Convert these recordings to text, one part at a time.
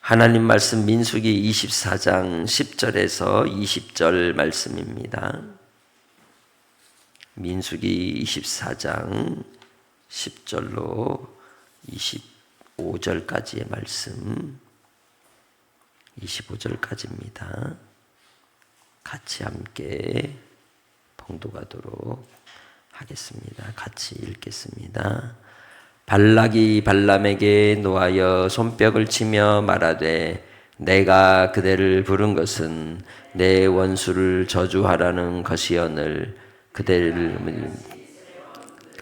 하나님 말씀 민수기 24장 10절에서 20절 말씀입니다. 민수기 24장 10절로 25절까지의 말씀, 25절까지입니다. 같이 함께 봉독하도록 하겠습니다. 같이 읽겠습니다. 발락이 발람에게 노하여 손뼉을 치며 말하되 내가 그대를 부른 것은 내 원수를 저주하라는 것이오늘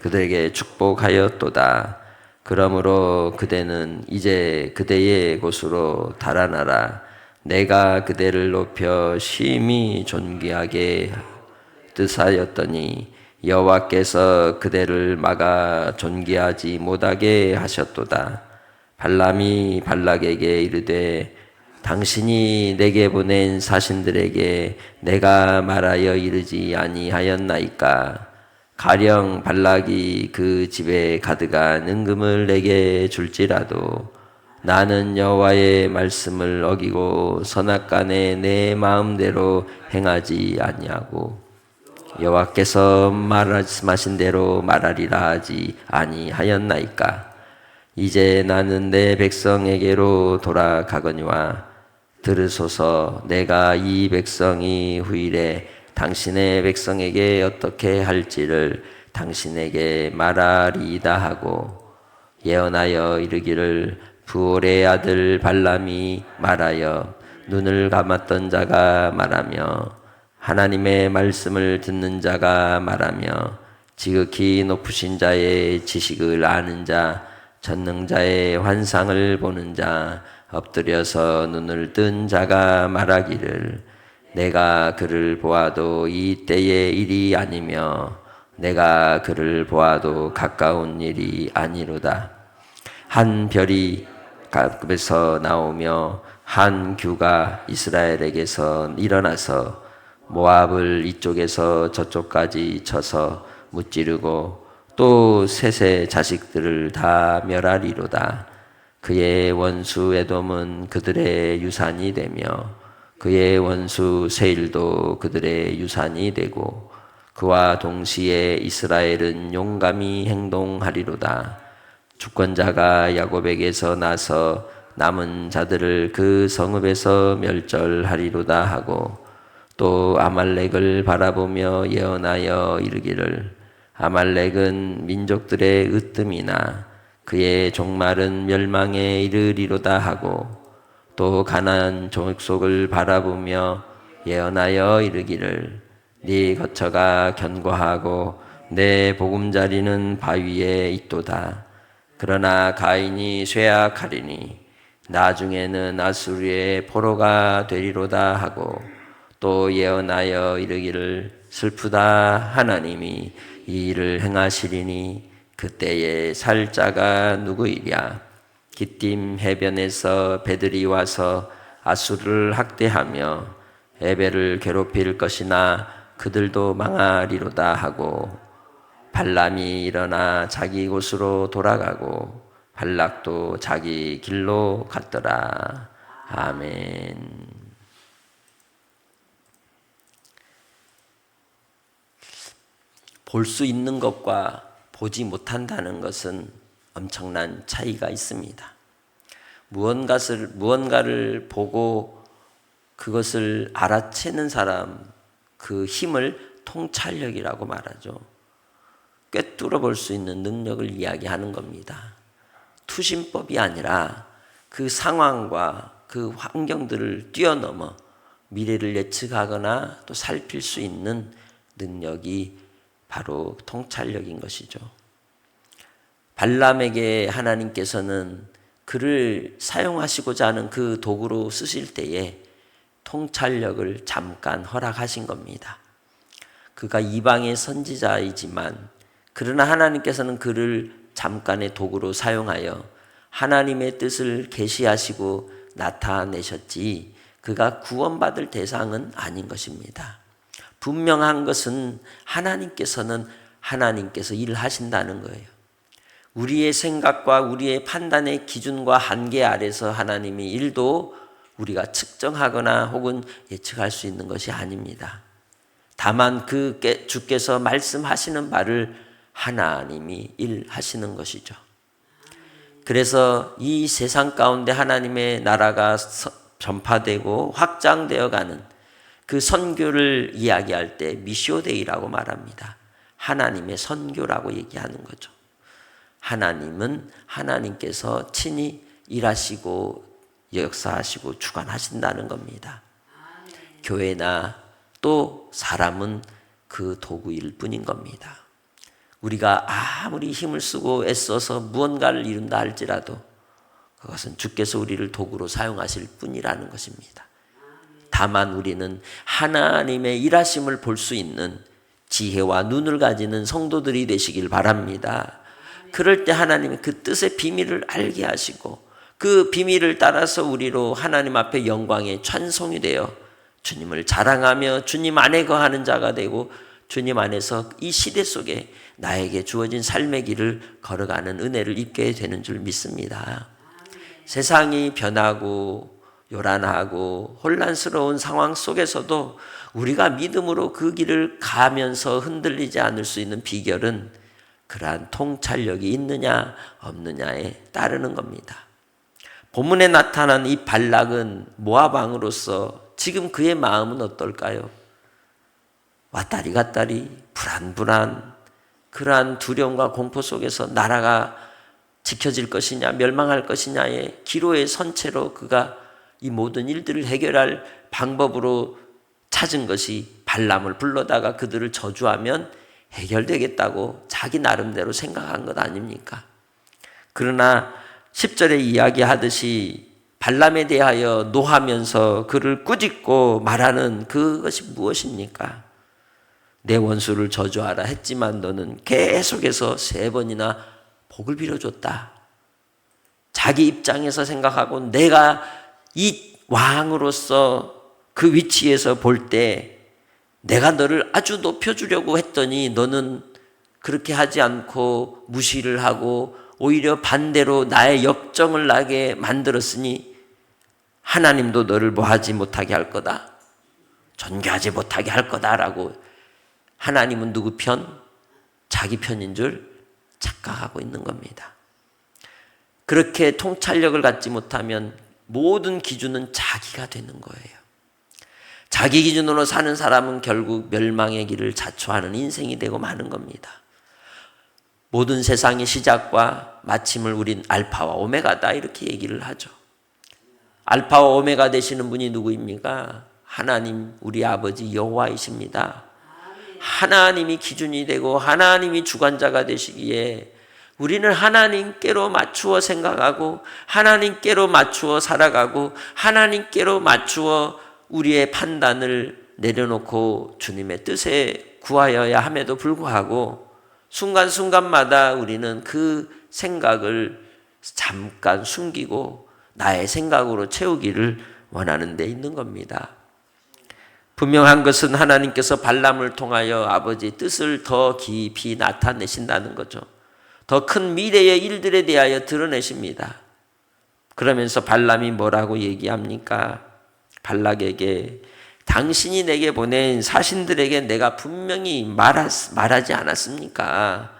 그들에게 축복하였도다. 그러므로 그대는 이제 그대의 곳으로 달아나라. 내가 그대를 높여 심히 존귀하게 뜻하였더니 여호와께서 그대를 막아 존귀하지 못하게 하셨도다. 발람이 발락에게 이르되 당신이 내게 보낸 사신들에게 내가 말하여 이르지 아니하였나이까. 가령 발락이 그 집에 가득한 은금을 내게 줄지라도 나는 여호와의 말씀을 어기고 선악간에 내 마음대로 행하지 아니하고 여호와께서 말씀하신 대로 말하리라 하지 아니하였나이까. 이제 나는 내 백성에게로 돌아가거니와 들으소서. 내가 이 백성이 후일에 당신의 백성에게 어떻게 할지를 당신에게 말하리이다 하고 예언하여 이르기를 부올의 아들 발람이 말하여 눈을 감았던 자가 말하며 하나님의 말씀을 듣는 자가 말하며 지극히 높으신 자의 지식을 아는 자 전능자의 환상을 보는 자 엎드려서 눈을 뜬 자가 말하기를 내가 그를 보아도 이 때의 일이 아니며 내가 그를 보아도 가까운 일이 아니로다. 한 별이 갑에서 나오며 한 규가 이스라엘에게서 일어나서 모압을 이쪽에서 저쪽까지 쳐서 무찌르고 또 셋의 자식들을 다 멸하리로다. 그의 원수 에돔은 그들의 유산이 되며 그의 원수 세일도 그들의 유산이 되고 그와 동시에 이스라엘은 용감히 행동하리로다. 주권자가 야곱에게서 나서 남은 자들을 그 성읍에서 멸절하리로다 하고 또 아말렉을 바라보며 예언하여 이르기를 아말렉은 민족들의 으뜸이나 그의 종말은 멸망에 이르리로다 하고 또 가나안 족속을 바라보며 예언하여 이르기를 네 거처가 견고하고 내 보금자리는 바위에 있도다. 그러나 가인이 쇠약하리니 나중에는 아수르의 포로가 되리로다 하고 또 예언하여 이르기를 슬프다. 하나님이 이 일을 행하시리니 그때에 살 자가 누구이랴. 기띔 해변에서 배들이 와서 아수르를 학대하며 에벨을 괴롭힐 것이나 그들도 망하리로다 하고 발람이 일어나 자기 곳으로 돌아가고 발락도 자기 길로 갔더라. 아멘. 볼 수 있는 것과 보지 못한다는 것은 엄청난 차이가 있습니다. 무언가를 보고 그것을 알아채는 사람, 그 힘을 통찰력이라고 말하죠. 꿰뚫어 볼 수 있는 능력을 이야기하는 겁니다. 투신법이 아니라 그 상황과 그 환경들을 뛰어넘어 미래를 예측하거나 또 살필 수 있는 능력이 바로 통찰력인 것이죠. 발람에게 하나님께서는 그를 사용하시고자 하는 그 도구로 쓰실 때에 통찰력을 잠깐 허락하신 겁니다. 그가 이방의 선지자이지만 그러나 하나님께서는 그를 잠깐의 도구로 사용하여 하나님의 뜻을 계시하시고 나타내셨지 그가 구원받을 대상은 아닌 것입니다. 분명한 것은 하나님께서 일을 하신다는 거예요. 우리의 생각과 우리의 판단의 기준과 한계 아래서 하나님이 일도 우리가 측정하거나 혹은 예측할 수 있는 것이 아닙니다. 다만 주께서 말씀하시는 바를 하나님이 일하시는 것이죠. 그래서 이 세상 가운데 하나님의 나라가 전파되고 확장되어 가는 그 선교를 이야기할 때 미시오데이라고 말합니다. 하나님의 선교라고 얘기하는 거죠. 하나님은 하나님께서 친히 일하시고 역사하시고 주관하신다는 겁니다. 교회나 또 사람은 그 도구일 뿐인 겁니다. 우리가 아무리 힘을 쓰고 애써서 무언가를 이룬다 할지라도 그것은 주께서 우리를 도구로 사용하실 뿐이라는 것입니다. 다만 우리는 하나님의 일하심을 볼 수 있는 지혜와 눈을 가지는 성도들이 되시길 바랍니다. 그럴 때 하나님이 그 뜻의 비밀을 알게 하시고 그 비밀을 따라서 우리로 하나님 앞에 영광의 찬송이 되어 주님을 자랑하며 주님 안에 거하는 자가 되고 주님 안에서 이 시대 속에 나에게 주어진 삶의 길을 걸어가는 은혜를 입게 되는 줄 믿습니다. 세상이 변하고 요란하고 혼란스러운 상황 속에서도 우리가 믿음으로 그 길을 가면서 흔들리지 않을 수 있는 비결은 그러한 통찰력이 있느냐 없느냐에 따르는 겁니다. 본문에 나타난 이 발락은 모압 왕으로서 지금 그의 마음은 어떨까요? 왔다리 갔다리 불안불안 그러한 두려움과 공포 속에서 나라가 지켜질 것이냐 멸망할 것이냐의 기로에 선 채로 그가 이 모든 일들을 해결할 방법으로 찾은 것이 발람을 불러다가 그들을 저주하면 해결되겠다고 자기 나름대로 생각한 것 아닙니까? 그러나 10절에 이야기하듯이 발람에 대하여 노하면서 그를 꾸짖고 말하는 그것이 무엇입니까? 내 원수를 저주하라 했지만 너는 계속해서 3번이나 복을 빌어줬다. 자기 입장에서 생각하고 내가 이 왕으로서 그 위치에서 볼 때 내가 너를 아주 높여주려고 했더니 너는 그렇게 하지 않고 무시를 하고 오히려 반대로 나의 역정을 나게 만들었으니 하나님도 너를 뭐하지 못하게 할 거다. 존귀하지 못하게 할 거다라고 하나님은 누구 편? 자기 편인 줄 착각하고 있는 겁니다. 그렇게 통찰력을 갖지 못하면 모든 기준은 자기가 되는 거예요. 자기 기준으로 사는 사람은 결국 멸망의 길을 자초하는 인생이 되고 마는 겁니다. 모든 세상의 시작과 마침을 우린 알파와 오메가다 이렇게 얘기를 하죠. 알파와 오메가 되시는 분이 누구입니까? 하나님 우리 아버지 여호와이십니다. 하나님이 기준이 되고 하나님이 주관자가 되시기에 우리는 하나님께로 맞추어 생각하고 하나님께로 맞추어 살아가고 하나님께로 맞추어 우리의 판단을 내려놓고 주님의 뜻에 구하여야 함에도 불구하고 순간순간마다 우리는 그 생각을 잠깐 숨기고 나의 생각으로 채우기를 원하는 데 있는 겁니다. 분명한 것은 하나님께서 발람을 통하여 아버지의 뜻을 더 깊이 나타내신다는 거죠. 더 큰 미래의 일들에 대하여 드러내십니다. 그러면서 발람이 뭐라고 얘기합니까? 발락에게 당신이 내게 보낸 사신들에게 내가 분명히 말하지 않았습니까?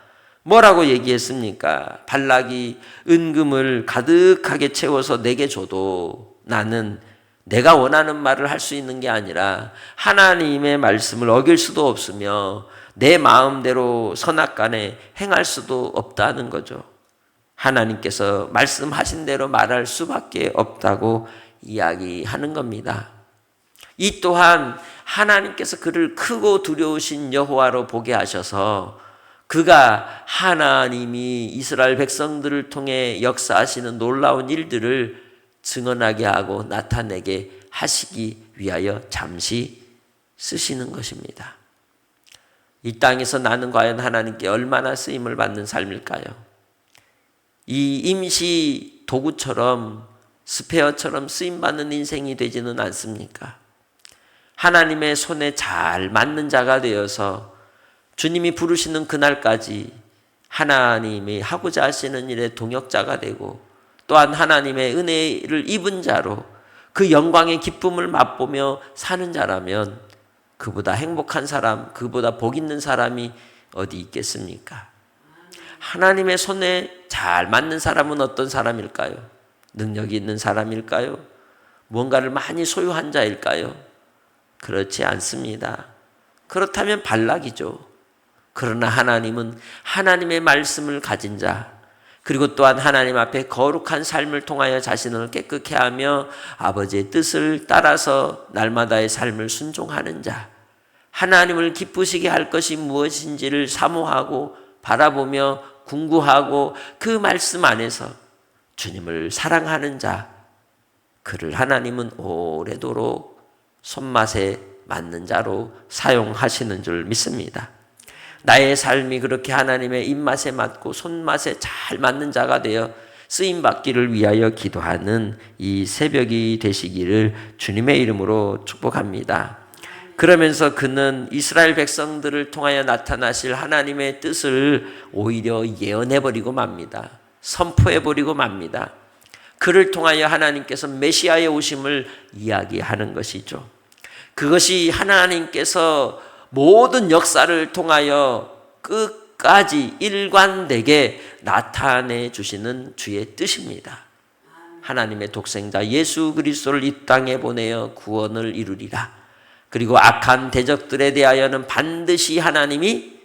뭐라고 얘기했습니까? 발락이 은금을 가득하게 채워서 내게 줘도 나는 내가 원하는 말을 할 수 있는 게 아니라 하나님의 말씀을 어길 수도 없으며 내 마음대로 선악간에 행할 수도 없다는 거죠. 하나님께서 말씀하신 대로 말할 수밖에 없다고 이야기하는 겁니다. 이 또한 하나님께서 그를 크고 두려우신 여호와로 보게 하셔서 그가 하나님이 이스라엘 백성들을 통해 역사하시는 놀라운 일들을 증언하게 하고 나타내게 하시기 위하여 잠시 쓰시는 것입니다. 이 땅에서 나는 과연 하나님께 얼마나 쓰임을 받는 삶일까요? 이 임시 도구처럼 스페어처럼 쓰임받는 인생이 되지는 않습니까? 하나님의 손에 잘 맞는 자가 되어서 주님이 부르시는 그날까지 하나님이 하고자 하시는 일에 동역자가 되고 또한 하나님의 은혜를 입은 자로 그 영광의 기쁨을 맛보며 사는 자라면 그보다 행복한 사람, 그보다 복 있는 사람이 어디 있겠습니까? 하나님의 손에 잘 맞는 사람은 어떤 사람일까요? 능력이 있는 사람일까요? 무언가를 많이 소유한 자일까요? 그렇지 않습니다. 그렇다면 발락이죠. 그러나 하나님은 하나님의 말씀을 가진 자, 그리고 또한 하나님 앞에 거룩한 삶을 통하여 자신을 깨끗게 하며 아버지의 뜻을 따라서 날마다의 삶을 순종하는 자, 하나님을 기쁘시게 할 것이 무엇인지를 사모하고 바라보며 궁구하고 그 말씀 안에서 주님을 사랑하는 자, 그를 하나님은 오래도록 손맛에 맞는 자로 사용하시는 줄 믿습니다. 나의 삶이 그렇게 하나님의 입맛에 맞고 손맛에 잘 맞는 자가 되어 쓰임받기를 위하여 기도하는 이 새벽이 되시기를 주님의 이름으로 축복합니다. 그러면서 그는 이스라엘 백성들을 통하여 나타나실 하나님의 뜻을 오히려 예언해버리고 맙니다. 선포해버리고 맙니다. 그를 통하여 하나님께서 메시아의 오심을 이야기하는 것이죠. 그것이 하나님께서 모든 역사를 통하여 끝까지 일관되게 나타내 주시는 주의 뜻입니다. 하나님의 독생자 예수 그리스도를 이 땅에 보내어 구원을 이루리라. 그리고 악한 대적들에 대하여는 반드시 하나님이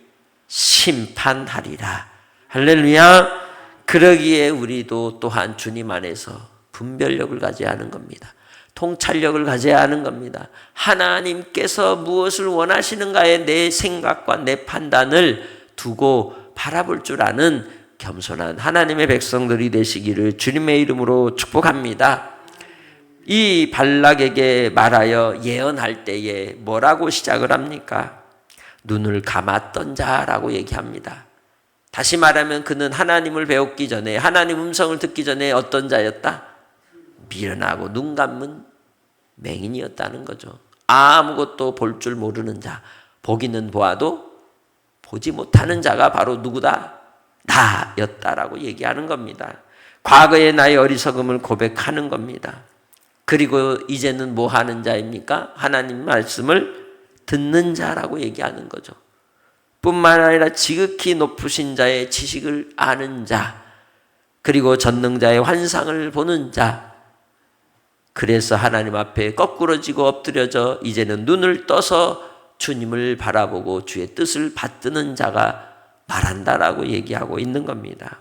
심판하리라. 할렐루야. 그러기에 우리도 또한 주님 안에서 분별력을 가져야 하는 겁니다. 통찰력을 가져야 하는 겁니다. 하나님께서 무엇을 원하시는가에 내 생각과 내 판단을 두고 바라볼 줄 아는 겸손한 하나님의 백성들이 되시기를 주님의 이름으로 축복합니다. 이 발락에게 말하여 예언할 때에 뭐라고 시작을 합니까? 눈을 감았던 자라고 얘기합니다. 다시 말하면 그는 하나님을 배웠기 전에, 하나님 음성을 듣기 전에 어떤 자였다? 미련하고 눈 감은 맹인이었다는 거죠. 아무것도 볼 줄 모르는 자, 보기는 보아도 보지 못하는 자가 바로 누구다? 나였다라고 얘기하는 겁니다. 과거의 나의 어리석음을 고백하는 겁니다. 그리고 이제는 뭐 하는 자입니까? 하나님 말씀을 듣는 자라고 얘기하는 거죠. 뿐만 아니라 지극히 높으신 자의 지식을 아는 자, 그리고 전능자의 환상을 보는 자, 그래서 하나님 앞에 거꾸러지고 엎드려져 이제는 눈을 떠서 주님을 바라보고 주의 뜻을 받드는 자가 말한다라고 얘기하고 있는 겁니다.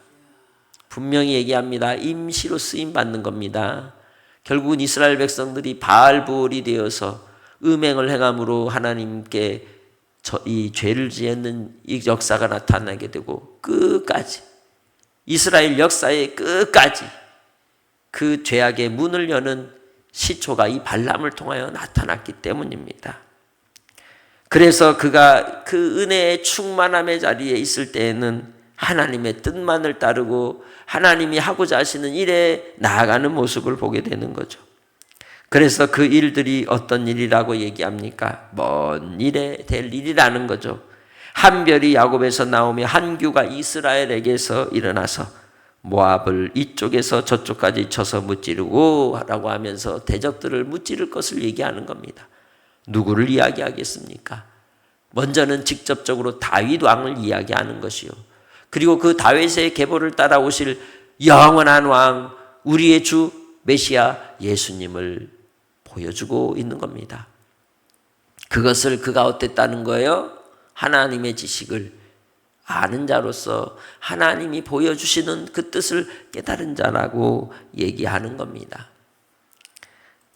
분명히 얘기합니다. 임시로 쓰임받는 겁니다. 결국은 이스라엘 백성들이 바알부올이 되어서 음행을 행함으로 하나님께 이 죄를 지었는 이 역사가 나타나게 되고 끝까지 이스라엘 역사의 끝까지 그 죄악의 문을 여는 시초가 이 발람을 통하여 나타났기 때문입니다. 그래서 그가 그 은혜의 충만함의 자리에 있을 때에는 하나님의 뜻만을 따르고 하나님이 하고자 하시는 일에 나아가는 모습을 보게 되는 거죠. 그래서 그 일들이 어떤 일이라고 얘기합니까? 먼 일에 될 일이라는 거죠. 한 별이 야곱에서 나오며 한 규가 이스라엘에게서 일어나서 모압을 이쪽에서 저쪽까지 쳐서 무찌르고 라고 하면서 대적들을 무찌를 것을 얘기하는 겁니다. 누구를 이야기하겠습니까? 먼저는 직접적으로 다윗 왕을 이야기하는 것이요. 그리고 그 다윗의 계보를 따라오실 영원한 왕, 우리의 주 메시아 예수님을 보여주고 있는 겁니다. 그것을 그가 어땠다는 거예요? 하나님의 지식을 아는 자로서 하나님이 보여주시는 그 뜻을 깨달은 자라고 얘기하는 겁니다.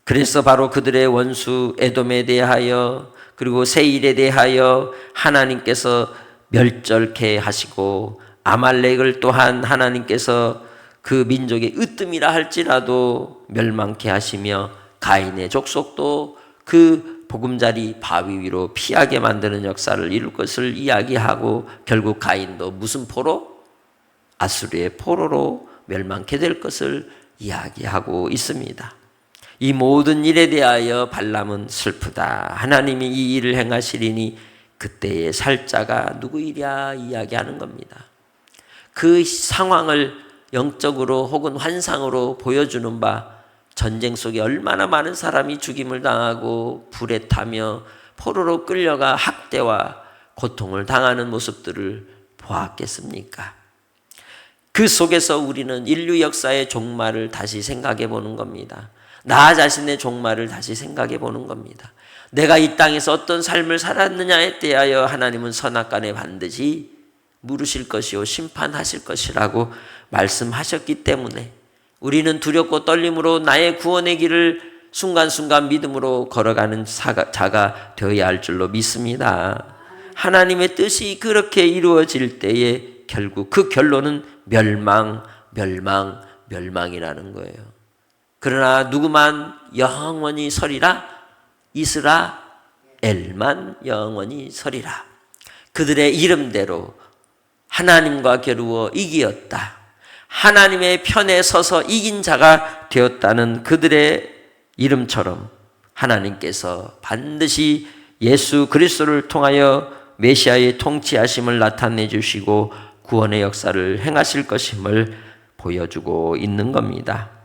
그래서 바로 그들의 원수 에돔에 대하여 그리고 세일에 대하여 하나님께서 멸절케 하시고 아말렉을 또한 하나님께서 그 민족의 으뜸이라 할지라도 멸망케 하시며 가인의 족속도 그 보금자리 바위 위로 피하게 만드는 역사를 이룰 것을 이야기하고 결국 가인도 무슨 포로? 아수르의 포로로 멸망케 될 것을 이야기하고 있습니다. 이 모든 일에 대하여 발람은 슬프다. 하나님이 이 일을 행하시리니 그때의 살자가 누구이랴 이야기하는 겁니다. 그 상황을 영적으로 혹은 환상으로 보여주는 바 전쟁 속에 얼마나 많은 사람이 죽임을 당하고 불에 타며 포로로 끌려가 학대와 고통을 당하는 모습들을 보았겠습니까? 그 속에서 우리는 인류 역사의 종말을 다시 생각해 보는 겁니다. 나 자신의 종말을 다시 생각해 보는 겁니다. 내가 이 땅에서 어떤 삶을 살았느냐에 대하여 하나님은 선악간에 반드시 물으실 것이요 심판하실 것이라고 말씀하셨기 때문에 우리는 두렵고 떨림으로 나의 구원의 길을 순간순간 믿음으로 걸어가는 자가 되어야 할 줄로 믿습니다. 하나님의 뜻이 그렇게 이루어질 때에 결국 그 결론은 멸망이라는 거예요. 그러나 누구만 영원히 서리라? 이스라엘만 영원히 서리라. 그들의 이름대로 하나님과 겨루어 이기었다. 하나님의 편에 서서 이긴 자가 되었다는 그들의 이름처럼 하나님께서 반드시 예수 그리스도를 통하여 메시아의 통치하심을 나타내 주시고 구원의 역사를 행하실 것임을 보여주고 있는 겁니다.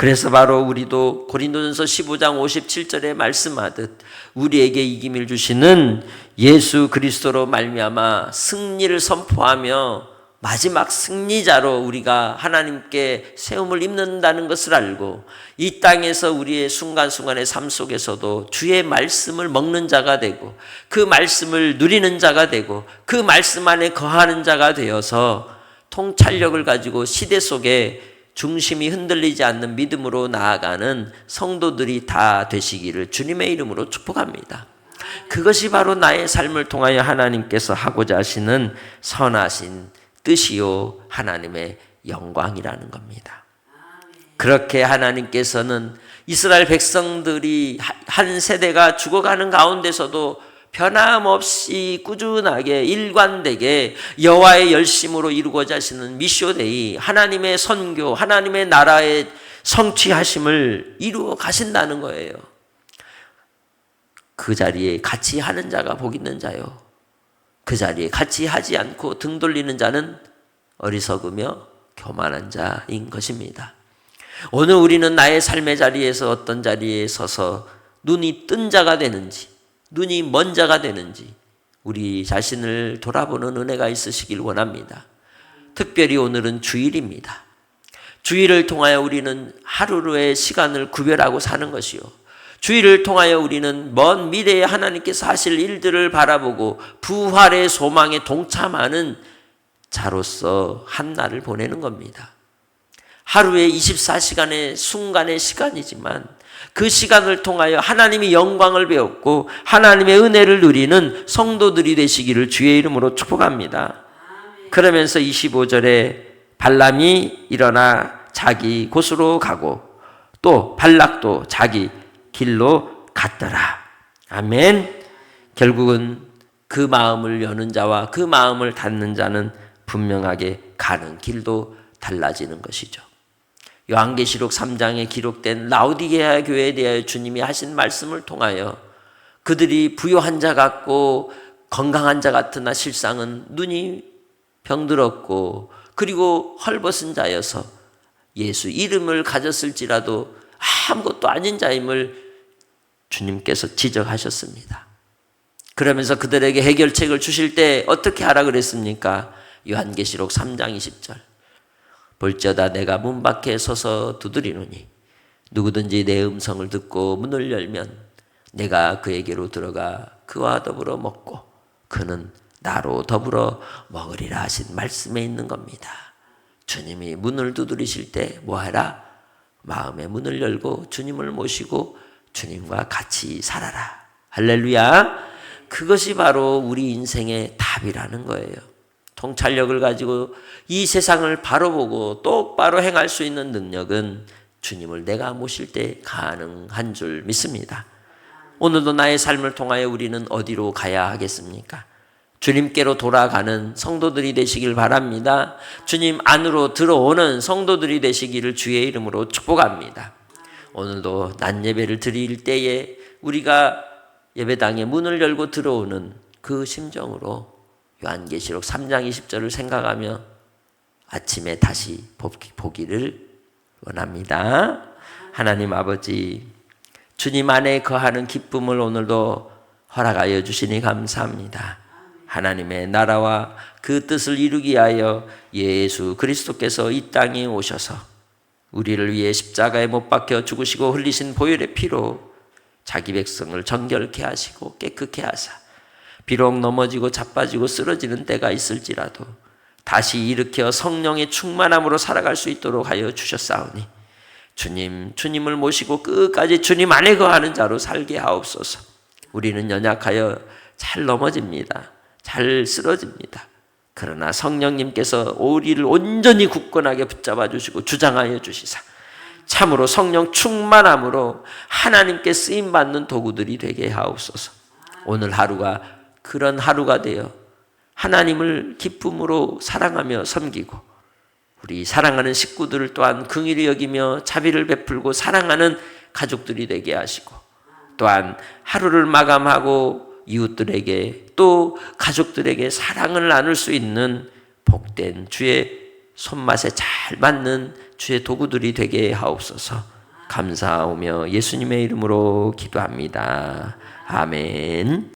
그래서 바로 우리도 고린도전서 15장 57절에 말씀하듯 우리에게 이김을 주시는 예수 그리스도로 말미암아 승리를 선포하며 마지막 승리자로 우리가 하나님께 세움을 입는다는 것을 알고 이 땅에서 우리의 순간순간의 삶 속에서도 주의 말씀을 먹는 자가 되고 그 말씀을 누리는 자가 되고 그 말씀 안에 거하는 자가 되어서 통찰력을 가지고 시대 속에 중심이 흔들리지 않는 믿음으로 나아가는 성도들이 다 되시기를 주님의 이름으로 축복합니다. 그것이 바로 나의 삶을 통하여 하나님께서 하고자 하시는 선하신 뜻이요 하나님의 영광이라는 겁니다. 그렇게 하나님께서는 이스라엘 백성들이 한 세대가 죽어가는 가운데서도 변함없이 꾸준하게 일관되게 여호와의 열심으로 이루고자 하시는 미쇼데이 하나님의 선교, 하나님의 나라의 성취하심을 이루어 가신다는 거예요. 그 자리에 같이 하는 자가 복 있는 자요. 그 자리에 같이 하지 않고 등 돌리는 자는 어리석으며 교만한 자인 것입니다. 오늘 우리는 나의 삶의 자리에서 어떤 자리에 서서 눈이 뜬 자가 되는지 눈이 먼 자가 되는지 우리 자신을 돌아보는 은혜가 있으시길 원합니다. 특별히 오늘은 주일입니다. 주일을 통하여 우리는 하루의 시간을 구별하고 사는 것이요. 주일을 통하여 우리는 먼 미래에 하나님께서 하실 일들을 바라보고 부활의 소망에 동참하는 자로서 한 날을 보내는 겁니다. 하루에 24시간의 순간의 시간이지만 그 시간을 통하여 하나님의 영광을 배웠고 하나님의 은혜를 누리는 성도들이 되시기를 주의 이름으로 축복합니다. 그러면서 25절에 발람이 일어나 자기 곳으로 가고 또 발락도 자기 길로 갔더라. 아멘. 결국은 그 마음을 여는 자와 그 마음을 닫는 자는 분명하게 가는 길도 달라지는 것이죠. 요한계시록 3장에 기록된 라오디게아 교회에 대하여 주님이 하신 말씀을 통하여 그들이 부요한 자 같고 건강한 자 같으나 실상은 눈이 병들었고 그리고 헐벗은 자여서 예수 이름을 가졌을지라도 아무것도 아닌 자임을 주님께서 지적하셨습니다. 그러면서 그들에게 해결책을 주실 때 어떻게 하라 그랬습니까? 요한계시록 3장 20절 볼지어다 내가 문 밖에 서서 두드리노니 누구든지 내 음성을 듣고 문을 열면 내가 그에게로 들어가 그와 더불어 먹고 그는 나로 더불어 먹으리라 하신 말씀에 있는 겁니다. 주님이 문을 두드리실 때 뭐하라? 마음의 문을 열고 주님을 모시고 주님과 같이 살아라. 할렐루야. 그것이 바로 우리 인생의 답이라는 거예요. 통찰력을 가지고 이 세상을 바로 보고 똑바로 행할 수 있는 능력은 주님을 내가 모실 때 가능한 줄 믿습니다. 오늘도 나의 삶을 통하여 우리는 어디로 가야 하겠습니까? 주님께로 돌아가는 성도들이 되시길 바랍니다. 주님 안으로 들어오는 성도들이 되시기를 주의 이름으로 축복합니다. 오늘도 낮 예배를 드릴 때에 우리가 예배당에 문을 열고 들어오는 그 심정으로 요한계시록 3장 20절을 생각하며 아침에 다시 보기를 원합니다. 하나님 아버지, 주님 안에 거하는 기쁨을 오늘도 허락하여 주시니 감사합니다. 하나님의 나라와 그 뜻을 이루기 위하여 예수 그리스도께서 이 땅에 오셔서 우리를 위해 십자가에 못 박혀 죽으시고 흘리신 보혈의 피로 자기 백성을 정결케 하시고 깨끗게 하사 비록 넘어지고 자빠지고 쓰러지는 때가 있을지라도 다시 일으켜 성령의 충만함으로 살아갈 수 있도록 하여 주셨사오니 주님을 모시고 끝까지 주님 안에 거하는 자로 살게 하옵소서. 우리는 연약하여 잘 넘어집니다. 잘 쓰러집니다. 그러나 성령님께서 우리를 온전히 굳건하게 붙잡아 주시고 주장하여 주시사 참으로 성령 충만함으로 하나님께 쓰임받는 도구들이 되게 하옵소서. 오늘 하루가 그런 하루가 되어 하나님을 기쁨으로 사랑하며 섬기고 우리 사랑하는 식구들을 또한 긍휼히 여기며 자비를 베풀고 사랑하는 가족들이 되게 하시고 또한 하루를 마감하고 이웃들에게 또 가족들에게 사랑을 나눌 수 있는 복된 주의 손맛에 잘 맞는 주의 도구들이 되게 하옵소서. 감사하오며 예수님의 이름으로 기도합니다. 아멘.